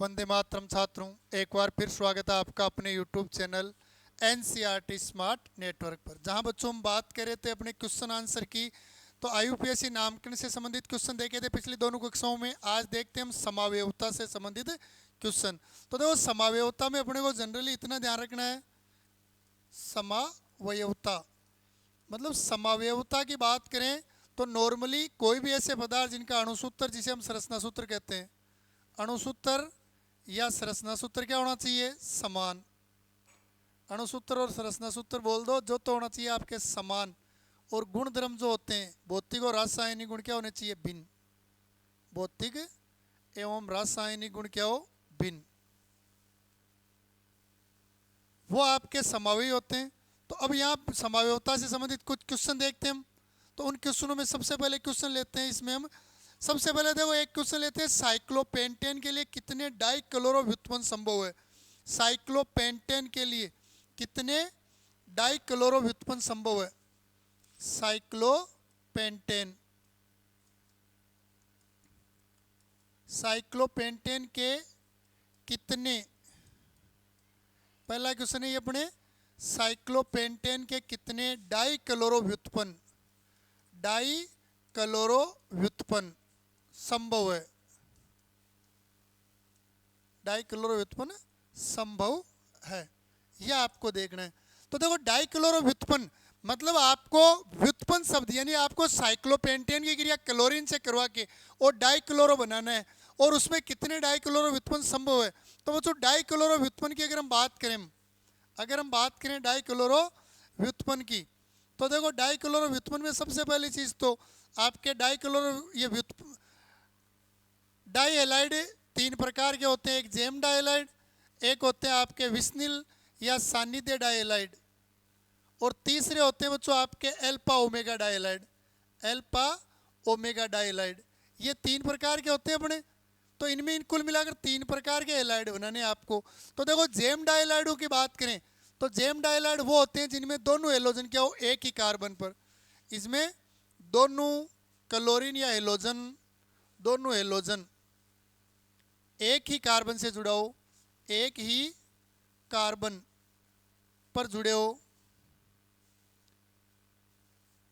वंदे मातरम छात्रों, एक बार फिर स्वागत है आपका अपने YouTube channel NCERT smart network पर, जहां बच्चों हम बात कर रहे थे अपने क्वेश्चन आंसर की। तो आईयूपीएससी नामकरण से संबंधित क्वेश्चन देखे थे पिछली दोनों कक्षाओं में। आज देखते हैं हम समावयवता से संबंधित क्वेश्चन। तो देखो, समावयवता में अपने को जनरली इतना ध्यान रखना है, समावयवता मतलब समावयवता की बात करें तो नॉर्मली कोई भी ऐसे पदार्थ जिनका अणुसूत्र, जिसे हम संरचना सूत्र कहते हैं, अणुसूत्र या संरचना सूत्र क्या होना चाहिए? समान। अणुसूत्र और संरचना सूत्र बोल दो, जो तो होना चाहिए आपके समान। और गुण धर्म जो होते हैं, भौतिक और रासायनिक गुण क्या होने चाहिए? भिन्न। भौतिक एवं रासायनिक गुण क्या हो? भिन्न। वो आपके समावयी होते हैं। तो अब यहाँ समावयवता से संबंधित कुछ क्वेश्चन देखते हैं हम। तो उन क्वेश्चनों में सबसे पहले क्वेश्चन लेते हैं। इसमें हम सबसे पहले देखो एक क्वेश्चन लेते हैं, साइक्लोपेंटेन के लिए कितने डाइक्लोरो व्युत्पन्न संभव है? साइक्लोपेंटेन के लिए कितने डाइक्लोरो व्युत्पन्न संभव है? साइक्लोपेंटेन, साइक्लोपेंटेन के कितने, पहला क्वेश्चन है ये अपने, साइक्लोपेंटेन के कितने डाइक्लोरो व्युत्पन्न, डाइक्लोरो व्युत्पन्न संभव है? डाइक्लोरो व्युत्पन्न संभव है, यह आपको देखना है। तो देखो, डाइक्लोरो व्युत्पन्न मतलब आपको व्युत्पन्न शब्द यानी आपको साइक्लोपेंटेन की क्रिया क्लोरीन से करवा के और डाइक्लोरो बनाना है, और उसमें कितने डाइक्लोरो व्युत्पन्न संभव है। तो बच्चों, डाइक्लोरो व्युत्पन्न की अगर हम बात करें डाइक्लोरो व्युत्पन्न की, तो देखो डाइक्लोरो व्युत्पन्न में सबसे पहली चीज तो आपके डाइक्लोरो ये डाइहैलाइड तीन प्रकार के होते हैं। एक जेम डाइहैलाइड, एक होते हैं आपके विस्निल या सान्निध्य डाइहैलाइड, और तीसरे होते हैं बच्चों आपके एल्फा ओमेगा डाइहैलाइड, एल्फा ओमेगा डाइहैलाइड। ये तीन प्रकार के होते हैं अपने। तो इनमें कुल मिलाकर तीन प्रकार के हैलाइड बनाने हैं आपको। तो देखो, जेम डाइहैलाइडों की बात करें तो जेम डाइहैलाइड वो होते हैं जिनमें दोनों हेलोजन क्या हो? एक ही कार्बन पर। इसमें दोनों क्लोरीन या हेलोजन, दोनों हेलोजन एक ही कार्बन से जुड़ा हो, एक ही कार्बन पर जुड़े हो,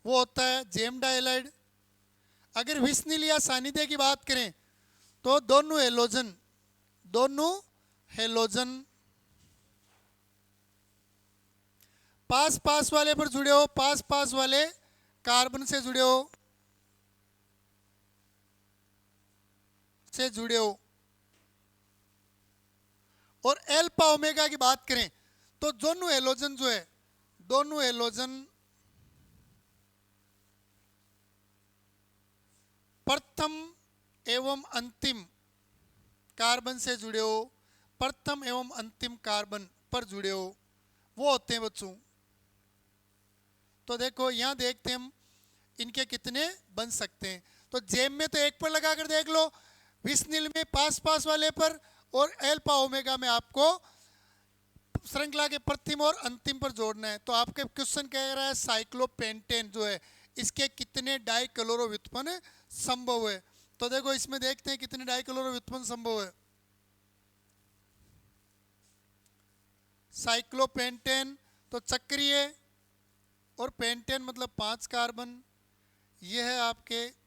वो होता है जेम डाइहैलाइड। अगर विस्निल या सानिध्य की बात करें तो दोनों हेलोजन पास पास वाले पर जुड़े हो, पास पास वाले कार्बन से जुड़े हो। और एल्फा ओमेगा की बात करें तो दोनों हेलोजन जो है, दोनों हेलोजन प्रथम एवं अंतिम कार्बन से जुड़े हो, प्रथम एवं अंतिम कार्बन पर जुड़े हो, वो होते हैं बच्चों। तो देखो, यहां देखते हैं हम इनके कितने बन सकते हैं। तो जेम में तो एक पर लगाकर देख लो, विस्निल में पास पास वाले पर, और एल्फा ओमेगा में आपको श्रृंखला के प्रथम और अंतिम पर जोड़ना है। तो आपके क्वेश्चन कह रहा है साइक्लोपेंटेन जो है, इसके कितने डाइक्लोरो व्युत्पन्न संभव है। तो देखो, इसमें देखते हैं कितने डाइक्लोरो व्युत्पन्न संभव है। साइक्लोपेंटेन तो चक्रीय, और पेंटेन मतलब 5 कार्बन। यह है आपके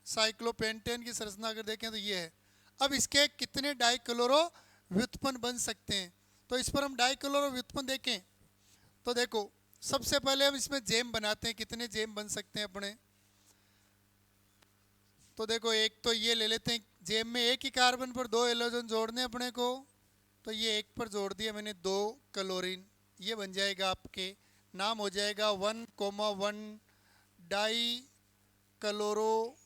साइक्लोपेंटेन की संरचना। अगर देखें तो ये है। अब इसके कितने डाइक्लोरो व्युत्पन्न बन सकते हैं, तो इस पर हम डाइक्लोरो व्युत्पन्न देखें तो देखो, सबसे पहले हम इसमें जेम बनाते हैं, कितने जेम बन सकते हैं अपने। तो देखो, एक तो ये ले लेते हैं, जेम में एक ही कार्बन पर दो हेलोजन जोड़ने अपने को। तो ये एक पर जोड़ दिया मैंने, 2 क्लोरीन। ये बन जाएगा आपके, नाम हो जाएगा 1,1 डाई क्लोरो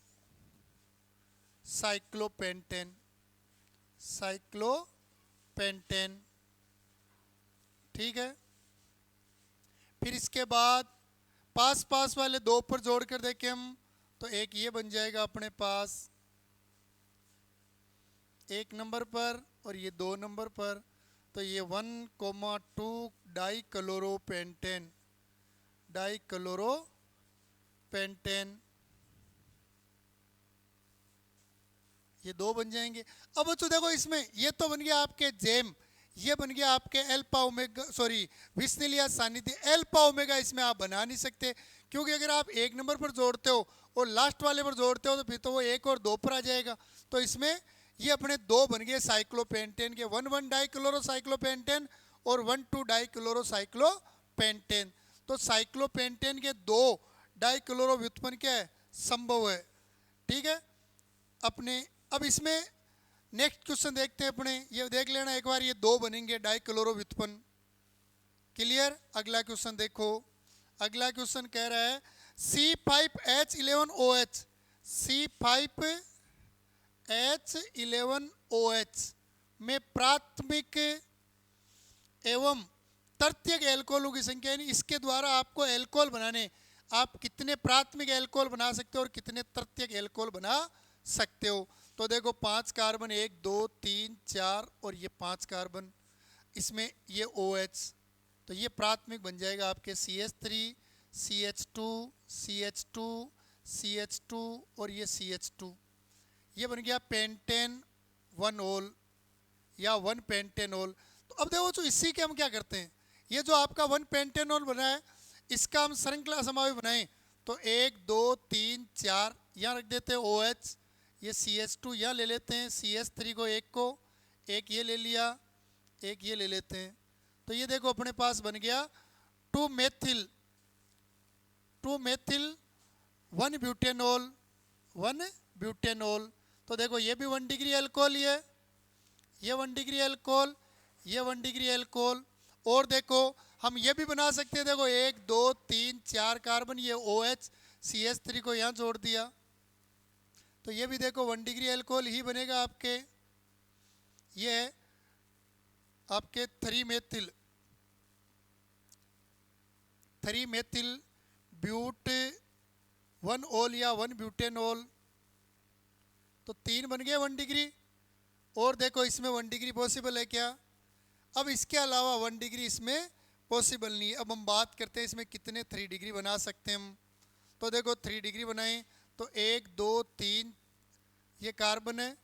साइक्लोपेंटेन, साइक्लोपेंटेन। ठीक है। फिर इसके बाद पास पास वाले 2 पर जोड़कर देखें हम, तो एक ये बन जाएगा अपने पास 1 नंबर पर, और ये 2 नंबर पर। तो ये 1,2 डाइक्लोरोपेंटेन, डाइक्लोरोपेंटेन। ये 2 बन जाएंगे। अब बच्चों देखो इसमें ये तो बन गया आपके जेम, ये बन गया आपके एल्फा ओमेगा, सॉरी विस्निल या सानिध्य। एल्फा ओमेगा इसमें आप बना नहीं सकते, क्योंकि अगर आप 1 नंबर पर जोड़ते हो और लास्ट वाले पर जोड़ते हो तो फिर तो वो 1 और 2 पर आ जाएगा। तो इसमें ये अपने 2 बन गए साइक्लोपेंटेन के, 1,1 डाइक्लोरोसाइक्लोपेंटेन और 1,2 डाइक्लोरोसाइक्लोपेंटेन। तो साइक्लोपेंटेन के 2 डाइक्लोरो व्युत्पन्न क्या है, संभव है। ठीक है अपने। अब इसमें नेक्स्ट क्वेश्चन देखते हैं अपने, ये देख लेना एक बार, ये 2 बनेंगे डाइक्लोरो व्युत्पन्न। क्लियर। अगला क्वेश्चन देखो, अगला क्वेश्चन कह रहा है C5H11OH, C5H11OH में प्राथमिक एवं तृतीयक एल्कोहलों की संख्या, यानी इसके द्वारा आपको एल्कोहल बनाने, आप कितने प्राथमिक एल्कोहल बना सकते हो और कितने तृतीयक एल्कोहल बना सकते हो। तो देखो 5 कार्बन, 1 2 3 4 और ये 5 कार्बन, इसमें ये OH, तो ये प्राथमिक बन जाएगा आपके CH3 CH2 CH2 CH2 और ये CH2, ये बन गया पेंटेन 1 ओल या 1 पेंटेनॉल। तो अब देखो तो इसी के हम क्या करते हैं, ये जो आपका 1 पेंटेनॉल बना है इसका हम श्रृंखला समावि बनाएं तो 1 2 3 4 यहाँ रख देते हैं OH, ये CH2 यहाँ ले लेते हैं, CH3 को एक ये ले लिया, एक ये ले लेते हैं। तो ये देखो अपने पास बन गया 2 मेथिल 1 ब्यूटेनॉल 1 ब्यूटेनॉल। तो देखो ये भी 1 डिग्री अल्कोहल, ये 1 डिग्री अल्कोहल, ये 1 डिग्री अल्कोहल। और देखो हम ये भी बना सकते हैं, देखो 1 2 3 4 कार्बन, ये OH, CH3 को यहाँ जोड़ दिया, तो ये भी देखो 1 डिग्री अल्कोहल ही बनेगा आपके। ये आपके 3 मेथिल ब्यूट 1 ओल या 1 ब्यूटेनॉल। तो 3 बन गए 1 डिग्री। और देखो इसमें 1 डिग्री पॉसिबल है क्या? अब इसके अलावा 1 डिग्री इसमें पॉसिबल नहीं है। अब हम बात करते हैं इसमें कितने 3 डिग्री बना सकते हैं हम। तो देखो 3 डिग्री बनाएं तो 1 2 3, ये कार्बन है,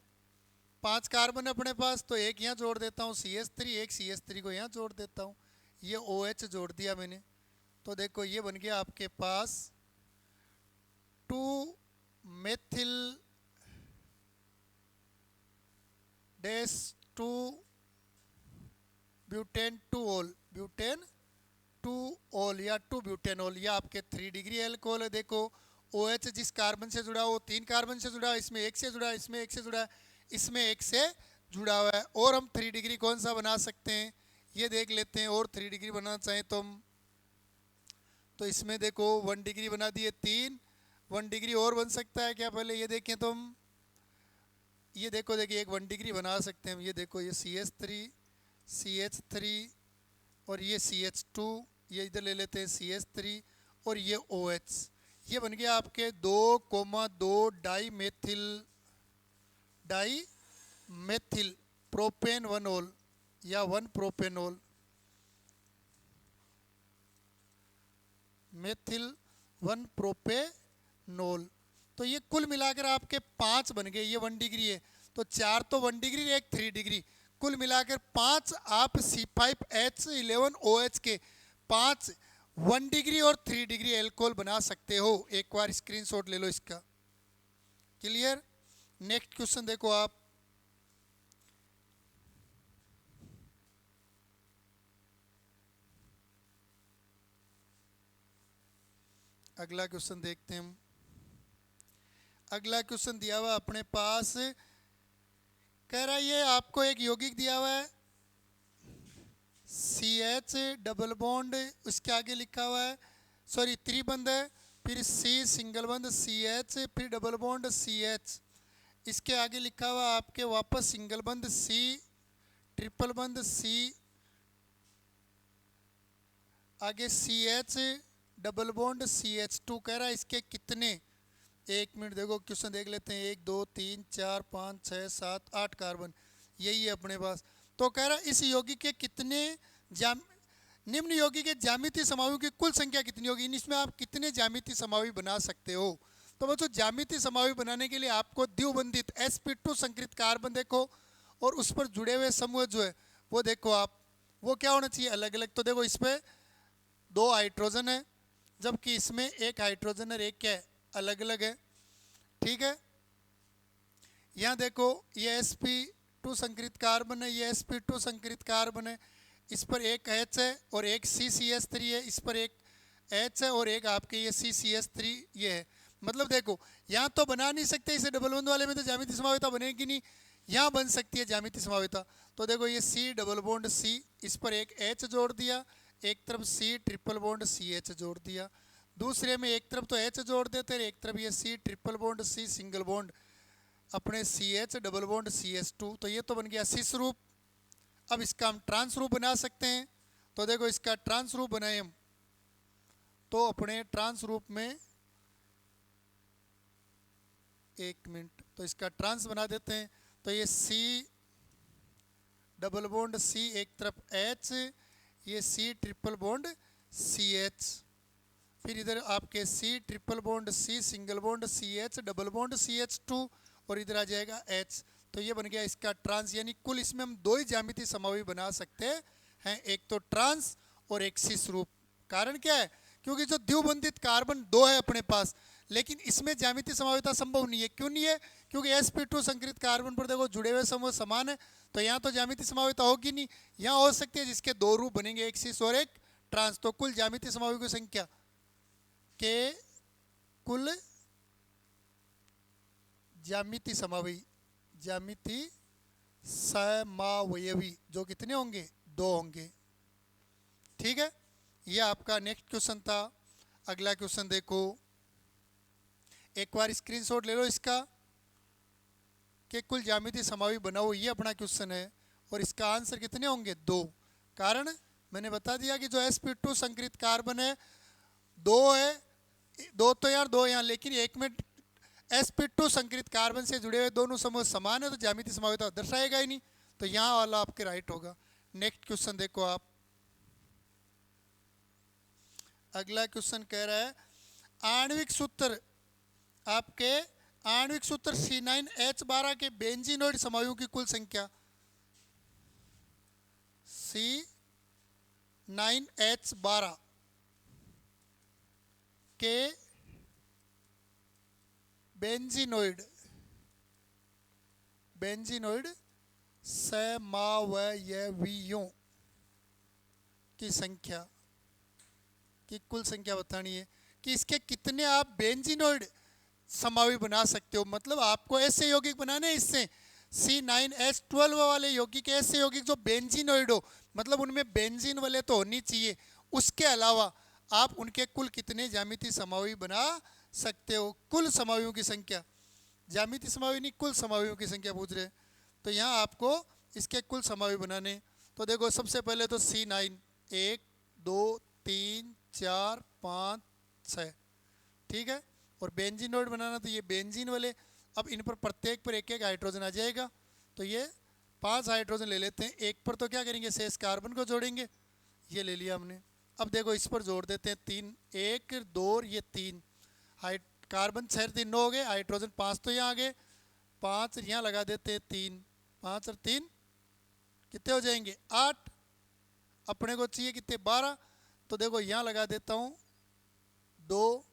5 कार्बन है अपने पास, तो एक यहाँ जोड़ देता हूँ CH3, एक CH3 को यहाँ जोड़ देता हूँ, ये OH जोड़ दिया मैंने। तो देखो ये बन गया आपके पास 2 मेथिल डैश 2 ब्यूटेन 2 ओल या 2 ब्यूटेनॉल, या आपके 3 डिग्री एल्कोहल है। देखो OH जिस कार्बन से जुड़ा वो 3 कार्बन से जुड़ा, इसमें 1 से जुड़ा, इसमें 1 से जुड़ा, इसमें 1 से जुड़ा हुआ है। और हम 3 डिग्री कौन सा बना सकते हैं ये देख लेते हैं। और 3 डिग्री बनाना चाहें तो हम, तो इसमें देखो 1 डिग्री बना दिए 3, 1 डिग्री और बन सकता है क्या? पहले ये देखें तो हम, ये देखो देखिए एक 1 डिग्री बना सकते हैं हम। ये देखो ये CH3 और ये CH2, ये इधर ले लेते हैं CH3 और ये OH, ये बन गया आपके 2,2 डाई मेथिल प्रोपेन 1 ओल या 1 प्रोपेनॉल, मेथिल 1 प्रोपेनॉल। तो ये कुल मिलाकर आपके 5 बन गए। ये 1 डिग्री है तो 4 तो 1 डिग्री, एक 3 डिग्री, कुल मिलाकर 5 आप C5H11OH के 5 1 डिग्री और 3 डिग्री एल्कोहल बना सकते हो। एक बार स्क्रीनशॉट ले लो इसका। क्लियर। नेक्स्ट क्वेश्चन देखो आप, अगला क्वेश्चन देखते हैं हम। अगला क्वेश्चन दिया हुआ अपने पास, कह रहा है ये आपको एक यौगिक दिया हुआ है CH डबल बॉन्ड, उसके आगे लिखा हुआ है, सॉरी त्रिबंध है, फिर C सिंगल बंध CH, फिर डबल बॉन्ड CH, इसके आगे लिखा हुआ आपके वापस सिंगल बंध C, ट्रिपल बंध C, आगे CH डबल बॉन्ड CH2। कह रहा है इसके कितने, 1 मिनट देखो क्वेश्चन देख लेते हैं, 1 2 3 4 5 6 7 8 कार्बन, यही है अपने पास। तो कह रहा है इस यौगिक के कितने निम्न यौगिक के ज्यामितीय समावियों की कुल संख्या कितनी होगी, इसमें आप कितने ज्यामितीय समावि बना सकते हो। तो बच्चों ज्यामितीय समावयव बनाने के लिए आपको द्विबंधित sp2 संकरित कार्बन देखो और उस पर जुड़े हुए समूह जो है वो देखो आप, वो क्या होना चाहिए अलग अलग। तो देखो इसमें 2 हाइड्रोजन है, जबकि इसमें एक हाइड्रोजन और एक क्या है अलग अलग है। ठीक है, यहाँ देखो ये sp2 संकरित कार्बन है, ये sp2 संकरित कार्बन है, इस पर एक H है और एक CCS3 है, इस पर एक H है और एक आपके ये CCS3 ये है। मतलब देखो यहाँ तो बना नहीं सकते इसे, डबल बॉन्ड वाले में तो ज्यामितीय समावयवता बनेगी नहीं, यहाँ बन सकती है ज्यामितीय समावयवता। तो देखो ये C डबल बॉन्ड C, इस पर एक H जोड़ दिया, एक तरफ C ट्रिपल बॉन्ड CH जोड़ दिया, दूसरे में एक तरफ तो H जोड़ देते, एक तरफ ये C triple bond C single bond अपने CH डबल बॉन्ड CH2। तो ये तो बन गया सिस रूप। अब इसका हम ट्रांस रूप बना सकते हैं। तो देखो इसका ट्रांस रूप बनाए हम, तो अपने ट्रांस रूप में एक मिनट, तो इसका ट्रांस बना देते हैं। तो ये C डबल बॉन्ड C एक तरफ H, ये C ट्रिपल बॉन्ड CH, फिर इधर आपके C triple bond C single bond CH double bond CH2 और इधर आ जाएगा H। तो ये बन गया इसका ट्रांस, यानी कुल इसमें हम 2 ही ज्यामितीय समावयव बना सकते हैं, एक तो ट्रांस और एक सिस रूप। कारण क्या है, क्योंकि जो द्विबंधित कार्बन 2 है अपने पास, लेकिन इसमें ज्यामितीय समावयवता संभव नहीं है। क्यों नहीं है, क्योंकि sp2 संकरित कार्बन पर देखो जुड़े हुए समूह समान है, तो यहाँ तो ज्यामितीय समावयवता होगी नहीं। यहाँ हो सकती है जिसके 2 रूप बनेंगे, एक सिस और एक ट्रांस। तो कुल ज्यामितीय समावयव की संख्या के कुल ज्यामितीय समावयवी जो कितने होंगे 2 होंगे। ठीक है, ये आपका नेक्स्ट क्वेश्चन था। अगला क्वेश्चन देखो, एक बार स्क्रीनशॉट ले लो इसका कि कुल ज्यामितीय समावयव बनाओ, ये अपना क्वेश्चन है और इसका आंसर कितने होंगे 2। कारण मैंने बता दिया कि जो sp2 संकरित कार्बन है 2 है, 2 तो यार 2 यहाँ, लेकिन एक में sp2 संकरित कार्बन से जुड़े हुए दोनों समूह समान है, तो ज्यामितीय समावयवता दर्शाएगा ही नहीं। तो यहाँ वाला आपके राइट होगा। नेक्स्ट क्वेश्चन देखो आप, अगला क्वेश्चन कह रहा है आणविक सूत्र, आपके आणविक सूत्र C9H12 के बेंजीनोइड समूहों की कुल संख्या। C9H12 के बेंजीनोइड समूहों की संख्या की कुल संख्या बतानी है कि इसके कितने आप बेंजीनोइड समावयव बना सकते हो। मतलब आपको ऐसे यौगिक बनाने हैं इससे C9H12 वाले यौगिक, ऐसे यौगिक जो बेंजीनोइड हो, मतलब उनमें बेंजीन वाले तो होनी चाहिए, उसके अलावा आप उनके कुल कितने ज्यामितीय समावयव बना सकते हो। कुल समावयों की संख्या, ज्यामितीय समावयव नहीं, कुल समावयों की संख्या पूछ रहे। तो यहाँ आपको इसके कुल समावयव बनाने, तो देखो सबसे पहले तो C9 1 2 3 4 5 6, ठीक है, और बेंजीनोइड बनाना तो ये बेंजीन वाले। अब इन पर प्रत्येक पर एक एक हाइड्रोजन आ जाएगा, तो ये 5 हाइड्रोजन ले लेते हैं। एक पर तो क्या करेंगे, शेष कार्बन को जोड़ेंगे, ये ले लिया हमने। अब देखो इस पर जोड़ देते हैं 3 1 2 और ये 3 कार्बन 6 3 9 हो गए, हाइड्रोजन 5 तो यहाँ आ गए, 5 यहाँ लगा देते हैं 3, 5 और 3 कितने हो जाएंगे 8, अपने को चाहिए कितने 12, तो देखो यहाँ लगा देता हूँ 2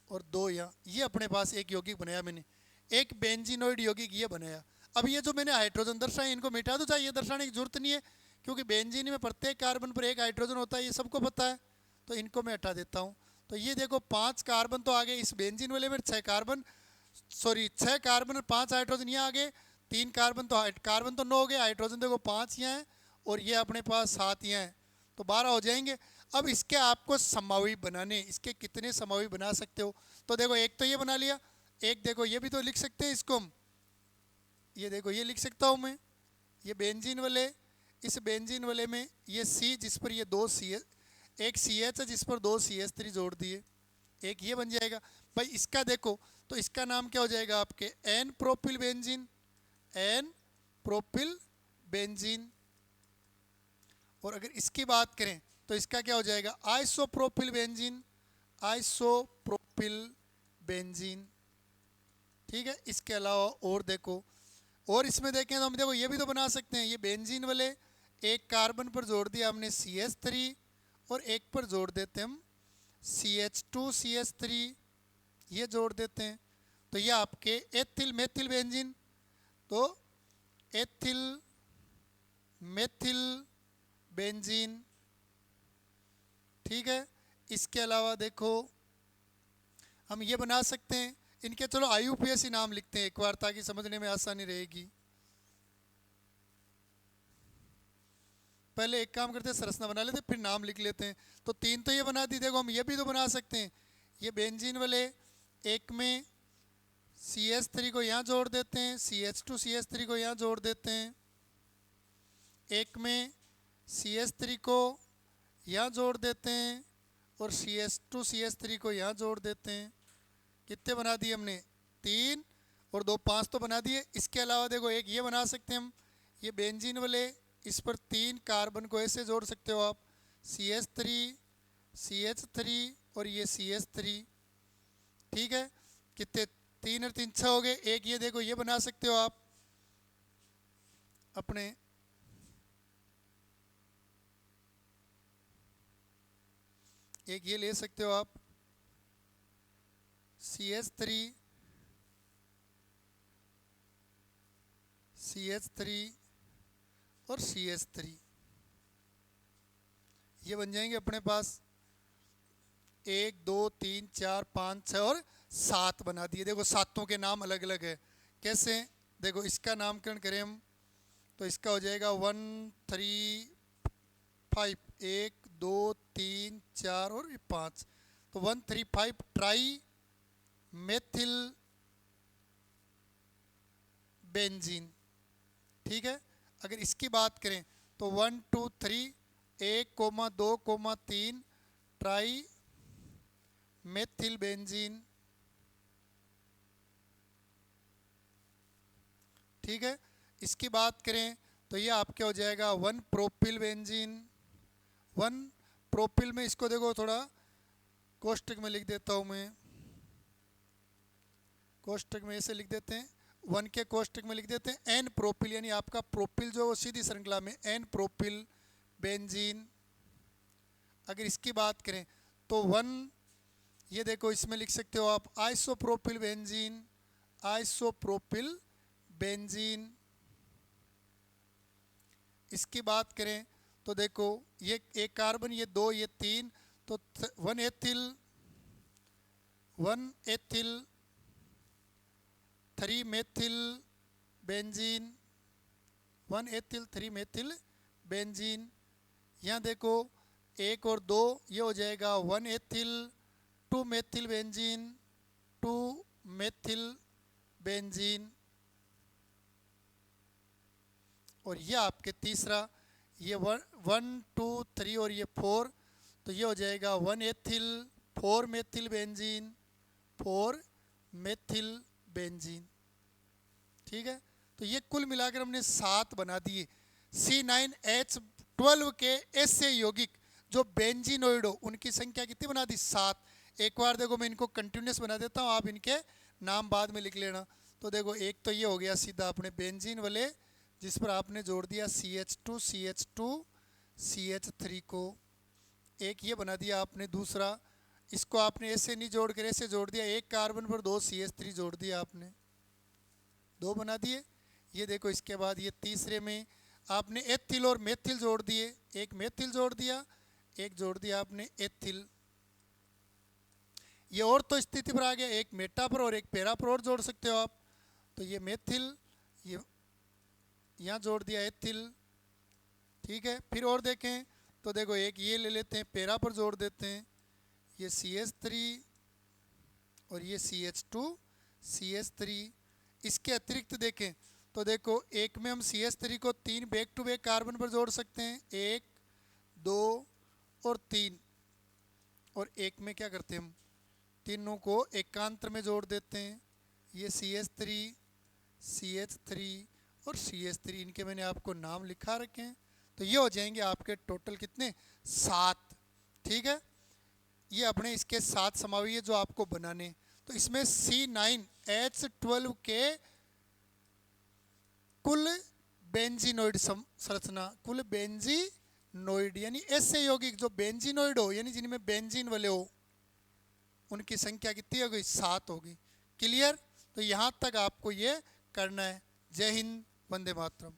और 2 यहाँ, ये अपने पास एक यौगिक बनाया मैंने, एक बेंजीनोइड यौगिक ये बनाया। अब ये जो मैंने हाइड्रोजन दर्शाए इनको मिटा दो, चाहिए दर्शाने की जरूरत नहीं है, क्योंकि बेंजीन में प्रत्येक कार्बन पर एक हाइड्रोजन होता है, ये सबको पता है, तो इनको मैं हटा देता हूँ। तो ये देखो 5 कार्बन तो आ गए इस बेंजीन वाले में, 6 कार्बन 5 5 हाइड्रोजन यहाँ आ गए, 3 कार्बन तो 9 हो गए, हाइड्रोजन देखो 5 यहाँ है और ये अपने पास 7 यहाँ है, तो 12 हो जाएंगे। अब इसके आपको समावयव बनाने, इसके कितने समावयव बना सकते हो। तो देखो एक तो ये बना लिया, एक देखो ये भी तो लिख सकते हैं इसको हम, ये देखो ये लिख सकता हूँ मैं, ये बेंजीन वाले, इस बेंजीन वाले में ये C जिस पर ये 2 CH, एक CH है जिस पर 2 CH3 जोड़ दिए, एक ये बन जाएगा। भाई इसका देखो तो इसका नाम क्या हो जाएगा आपके N propyl benzene, N propyl benzene. और अगर इसकी बात करें तो इसका क्या हो जाएगा आइसोप्रोपिल बेंजीन, आइसोप्रोपिल बेंजीन। ठीक है, इसके अलावा और देखो, और इसमें देखें तो हम देखो ये भी तो बना सकते हैं, ये बेंजीन वाले एक कार्बन पर जोड़ दिया हमने CH3 और एक पर जोड़ देते हैं हम CH2CH3, ये जोड़ देते हैं तो ये आपके एथिल मेथिल बेंजीन, तो एथिल मेथिल बेंजीन। ठीक है, इसके अलावा देखो हम ये बना सकते हैं इनके, चलो IUPAC ही नाम लिखते हैं एक बार ताकि समझने में आसानी रहेगी। पहले एक काम करते हैं, संरचना बना लेते हैं फिर नाम लिख लेते हैं। तो 3 तो ये बना दी, देखो हम ये भी तो बना सकते हैं, ये बेंजीन वाले एक में CH3 को यहाँ जोड़ देते हैं, CH2CH3 को यहाँ जोड़ देते हैं, एक में CH3 को यहाँ जोड़ देते हैं और CH2CH3 को यहाँ जोड़ देते हैं। कितने बना दिए हमने? 3 और 2 5 तो बना दिए। इसके अलावा देखो एक ये बना सकते हैं हम, ये बेंजीन वाले इस पर 3 कार्बन को ऐसे जोड़ सकते हो आप, CH3 CH3 और ये CH3। ठीक है, कितने? 3 और 3 6 हो गए। एक ये देखो ये बना सकते हो आप अपने, एक ये ले सकते हो आप CH3 CH3 और CH3, ये बन जाएंगे अपने पास 1 2 3 4 5 6 और 7 बना दिए। देखो सातों के नाम अलग अलग है। कैसे? देखो इसका नामकरण करें हम तो इसका हो जाएगा 1 3 5, 1 2 3 4 और 5, तो 1 3 5 ट्राई मेथिल बेंजीन। ठीक है, अगर इसकी बात करें तो 1 2 3 1 2 3 ट्राई मेथिल बेंजीन। ठीक है, इसकी बात करें तो ये आपके हो जाएगा 1 प्रोपिल बेंजीन। 1 प्रोपिल में इसको देखो थोड़ा कोष्टक में लिख देता हूँ मैं, कोष्टक में ऐसे लिख देते हैं, 1 के कोष्टक में लिख देते हैं N प्रोपिल, यानी आपका प्रोपिल जो सीधी श्रृंखला में N प्रोपिल बेंजीन। अगर इसकी बात करें तो 1 ये देखो इसमें लिख सकते हो आप आइसोप्रोपिल बेंजीन, आइसोप्रोपिल बेंजीन। इसकी बात करें तो देखो ये एक कार्बन, ये 2 ये 3, तो 1 ethyl 3 methyl benzene, 1 ethyl 3 methyl benzene. यहाँ देखो 1 और 2 ये हो जाएगा 1 ethyl 2 methyl benzene, 2 methyl benzene. और ये आपके तीसरा ये 1 2 3 और ये 4, तो ये हो जाएगा 1 ethyl 4 methyl benzene, 4 methyl benzene. ठीक है, तो ये कुल मिलाकर हमने 7 बना दिए। C9H12 के ऐसे यौगिक जो बेंजीनोइड हो उनकी संख्या कितनी बना दी? 7। एक बार देखो मैं इनको कंटिन्यूस बना देता हूँ, आप इनके नाम बाद में लिख लेना। तो देखो एक तो ये हो गया सीधा अपने बेंजीन वाले जिस पर आपने जोड़ दिया CH2 CH2 CH3 को, एक ये बना दिया आपने दूसरा, इसको आपने ऐसे नहीं जोड़ कर ऐसे जोड़ दिया, एक कार्बन पर 2 CH3 जोड़ दिया आपने, 2 बना दिए। ये देखो इसके बाद ये तीसरे में आपने एथिल और मेथिल जोड़ दिए, एक मेथिल जोड़ दिया, एक जोड़ दिया आपने एथिल। ये और तो स्थिति पर आ गया, एक मेटा पर और एक पैरा पर और जोड़ सकते हो आप। तो ये मेथिल, ये यहाँ जोड़ दिया एथिल। ठीक है, फिर और देखें तो देखो एक ये ले लेते हैं, पैरा पर जोड़ देते हैं, ये CH3 और ये CH2 CH3। इसके अतिरिक्त देखें तो देखो एक में हम CH3 को 3 बैक टू बैक कार्बन पर जोड़ सकते हैं, 1 2 और 3, और एक में क्या करते हैं हम तीनों को एकांतर में जोड़ देते हैं, ये CH3 CH3 और CH3, इनके मैंने आपको नाम लिखा रखे हैं। तो ये हो जाएंगे आपके टोटल कितने? 7। ठीक है, ये अपने इसके 7 समावी है जो आपको बनाने। तो इसमें C9H12 के कुल बेंजीनोइड संरचना, कुल बेंजीनोइड यानी ऐसे यौगिक जो बेंजीनोइड हो यानी जिनमें बेंजीन वाले हो, उनकी संख्या कितनी हो गई? 7 होगी। क्लियर? तो यहाँ तक आपको ये करना है। जय हिंद, वंदे मातरम।